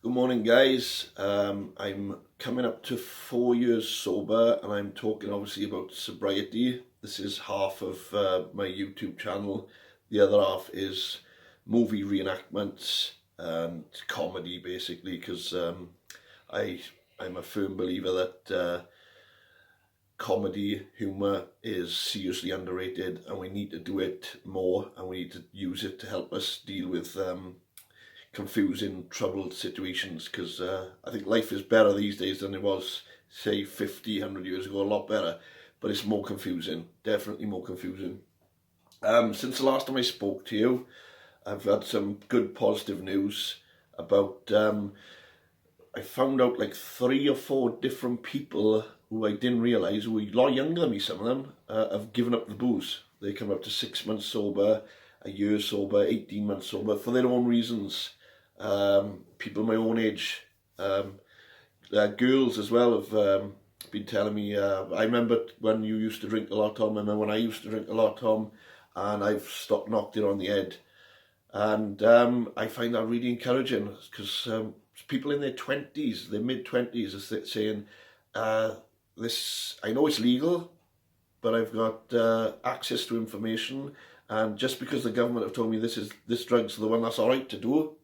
Good morning, guys. I'm coming up to 4 years sober, and I'm talking obviously about sobriety. This is half of my YouTube channel. The other half is movie reenactments and comedy, basically, because I'm a firm believer that comedy, humour is seriously underrated, and we need to do it more, and we need to use it to help us deal with confusing, troubled situations, because I think life is better these days than it was, say, 50, 100 years ago, a lot better, but it's more confusing, definitely more confusing. Since the last time I spoke to you, I've had some good positive news about, I found out like 3 or 4 different people who I didn't realise, who were a lot younger than me, some of them, have given up the booze. They come up to 6 months sober, a year sober, 18 months sober, for their own reasons. People my own age, girls as well have been telling me, I remember when you used to drink a lot, Tom, I remember when I used to drink a lot, Tom, and I've stopped, knocked it on the head. And I find that really encouraging, because people in their 20s, their mid-20s, are saying, this, I know it's legal, but I've got access to information, and just because the government have told me this drug's the one that's all right to do,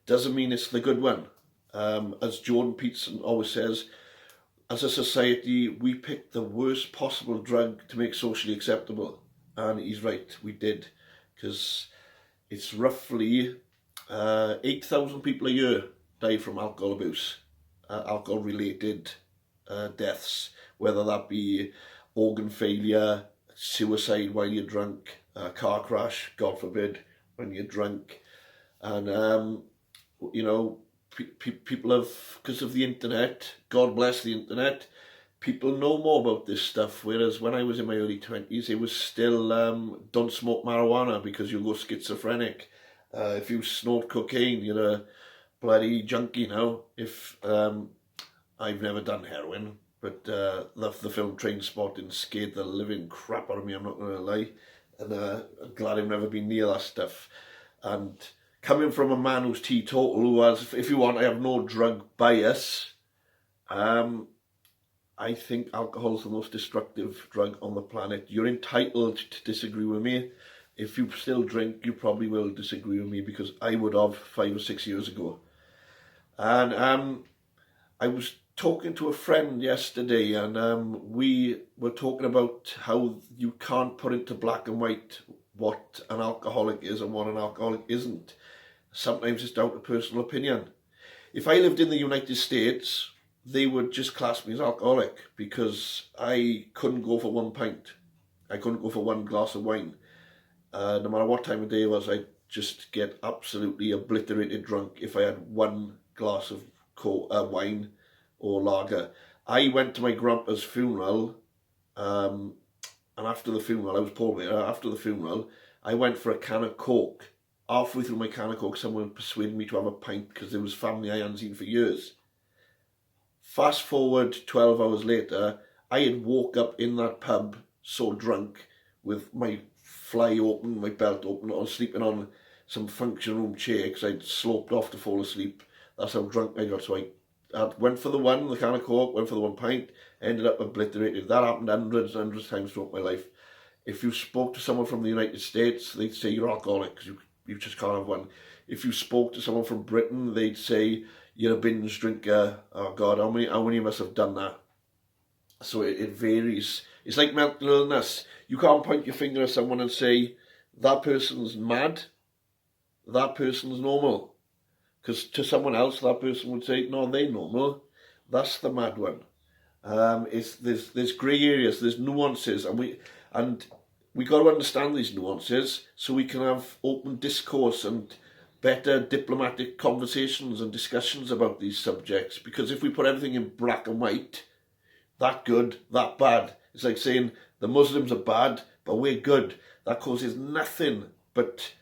doesn't mean it's the good one. As Jordan Peterson always says, as a society, we picked the worst possible drug to make socially acceptable. And he's right, we did. Because it's roughly 8,000 people a year die from alcohol abuse, alcohol-related deaths, whether that be organ failure, suicide while you're drunk, car crash, God forbid, when you're drunk. And you know, people have, because of the internet, God bless the internet, people know more about this stuff, whereas when I was in my early 20s, it was still, don't smoke marijuana because you'll go schizophrenic. If you snort cocaine, you're a bloody junkie now. If I've never done heroin, but the film Trainspotting scared the living crap out of me, I'm not going to lie. And I'm glad I've never been near that stuff. And coming from a man who's teetotal, who has, if you want, I have no drug bias, I think alcohol is the most destructive drug on the planet. You're entitled to disagree with me. If you still drink, you probably will disagree with me, because I would have 5 or 6 years ago. And I was talking to a friend yesterday, and we were talking about how you can't put into black and white what an alcoholic is and what an alcoholic isn't. Sometimes it's down to personal opinion. If I lived in the United States, they would just class me as alcoholic, because I couldn't go for 1 pint. I couldn't go for 1 glass of wine. No matter what time of day it was, I'd just get absolutely obliterated drunk if I had 1 glass of wine or lager. I went to my grandpa's funeral, and after the funeral, I was pallbearer, after the funeral, I went for a can of Coke. Halfway through my can of Coke, someone persuaded me to have a pint, because there was family I hadn't seen for years. Fast forward 12 hours later, I had woke up in that pub so drunk, with my fly open, my belt open, I was sleeping on some function room chair because I'd sloped off to fall asleep. That's how drunk I got. So I went for the can of Coke, went for the 1 pint, ended up obliterated. That happened hundreds and hundreds of times throughout my life. If you spoke to someone from the United States, they'd say you're alcoholic because you just can't have one. If you spoke to someone from Britain, they'd say you're a binge drinker. Oh God, how many of us have done that? So it varies. It's like mental illness. You can't point your finger at someone and say, that person's mad, that person's normal. Because to someone else, that person would say, no, they're normal. That's the mad one. There's grey areas, there's nuances, and we got to understand these nuances so we can have open discourse and better diplomatic conversations and discussions about these subjects. Because if we put everything in black and white, that good, that bad, it's like saying the Muslims are bad, but we're good. That causes nothing but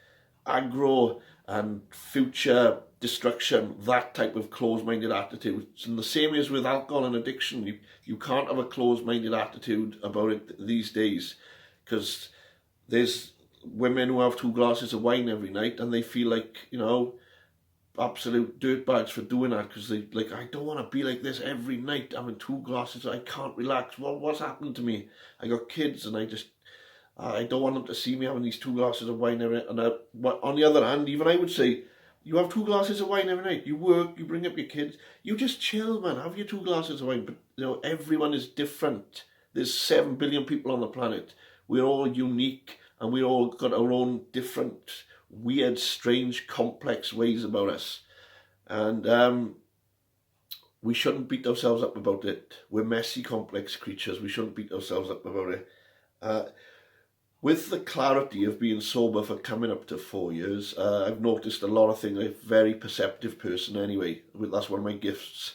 aggro and future destruction, that type of closed-minded attitude. And the same is with alcohol and addiction. You can't have a closed-minded attitude about it these days, because there's women who have 2 glasses of wine every night and they feel like, you know, absolute dirtbags for doing that, because they like, I don't want to be like this every night having 2 glasses. I can't relax. What's happened to me? I got kids, and I don't want them to see me having these 2 glasses of wine every night. And but on the other hand, even I would say, you have 2 glasses of wine every night. You work, you bring up your kids, you just chill, man. Have your 2 glasses of wine. But everyone is different. There's 7 billion people on the planet. We're all unique, and we all got our own different, weird, strange, complex ways about us. And we shouldn't beat ourselves up about it. We're messy, complex creatures. We shouldn't beat ourselves up about it. With the clarity of being sober for coming up to 4 years, I've noticed a lot of things. I'm a very perceptive person anyway. That's one of my gifts.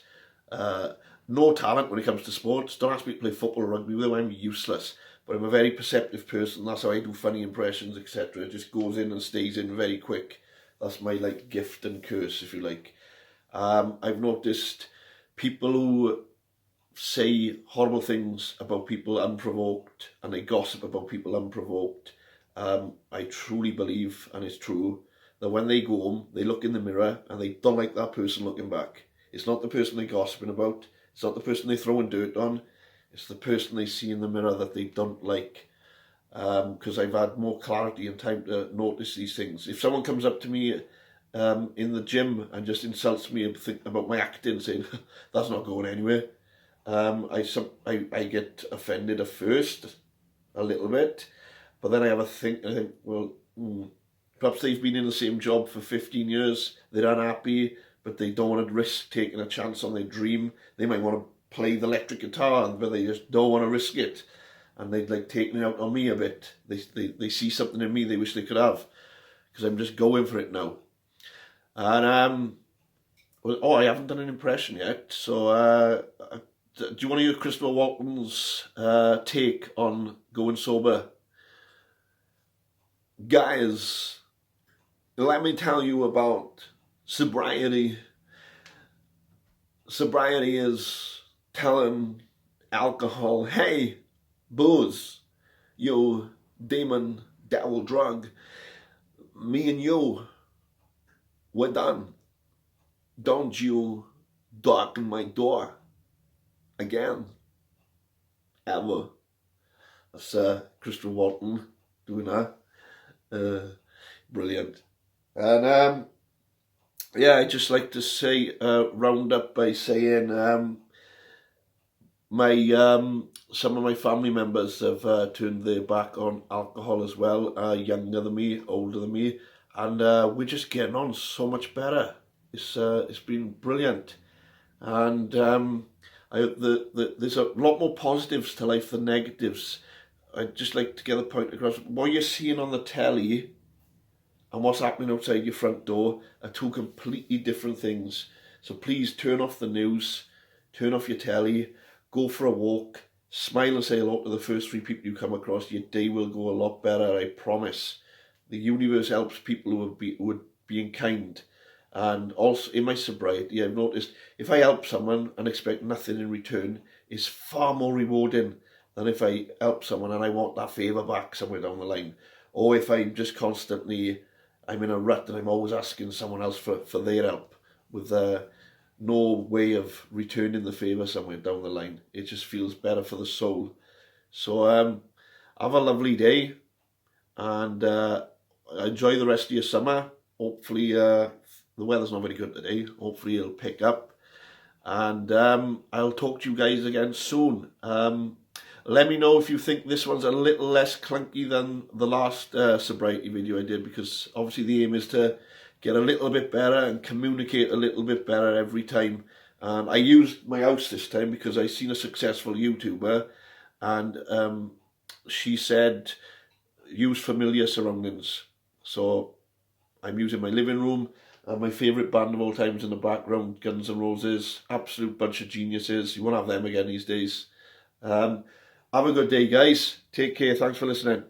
No talent when it comes to sports. Don't ask me to play football or rugby with them. I'm useless. But I'm a very perceptive person. That's how I do funny impressions, etc. It just goes in and stays in very quick. That's my gift and curse, if you like. I've noticed people who say horrible things about people unprovoked, and they gossip about people unprovoked. I truly believe, and it's true, that when they go home, they look in the mirror and they don't like that person looking back. It's not the person they're gossiping about. It's not the person they're throwing dirt on. It's the person they see in the mirror that they don't like. Because I've had more clarity and time to notice these things. If someone comes up to me in the gym and just insults me about my acting, saying, that's not going anywhere, I get offended at first, a little bit, but then I have a think, I think, well, perhaps they've been in the same job for 15 years, they're unhappy, but they don't want to risk taking a chance on their dream. They might want to play the electric guitar, but they just don't want to risk it, and they'd like taking it out on me a bit. They see something in me they wish they could have, because I'm just going for it now. And I haven't done an impression yet, so do you want to hear Christopher Walken's take on going sober? Guys, let me tell you about sobriety. Sobriety is telling alcohol, hey, booze, you demon, devil drug, me and you, we're done. Don't you darken my door again, ever. That's Christopher Walken doing that. Brilliant. And yeah, I just like to say, round up by saying, some of my family members have turned their back on alcohol as well, younger than me, older than me, and we're just getting on so much better. It's been brilliant, and there's a lot more positives to life than negatives. I'd just like to get the point across. What you're seeing on the telly and what's happening outside your front door are 2 completely different things. So please turn off the news, turn off your telly, go for a walk, smile and say hello to the first 3 people you come across. Your day will go a lot better, I promise. The universe helps people who are being kind. And also in my sobriety, I've noticed if I help someone and expect nothing in return, it's far more rewarding than if I help someone and I want that favour back somewhere down the line. Or if I'm just constantly, I'm in a rut and I'm always asking someone else for their help with no way of returning the favour somewhere down the line. It just feels better for the soul. So have a lovely day, and enjoy the rest of your summer. Hopefully the weather's not very good today. Hopefully it'll pick up, and I'll talk to you guys again soon. Let me know if you think this one's a little less clunky than the last sobriety video I did, because obviously the aim is to get a little bit better and communicate a little bit better every time. I used my house this time because I seen a successful YouTuber, and she said use familiar surroundings. So I'm using my living room and my favourite band of all times in the background, Guns N' Roses, absolute bunch of geniuses. You won't have them again these days. Have a good day, guys. Take care. Thanks for listening.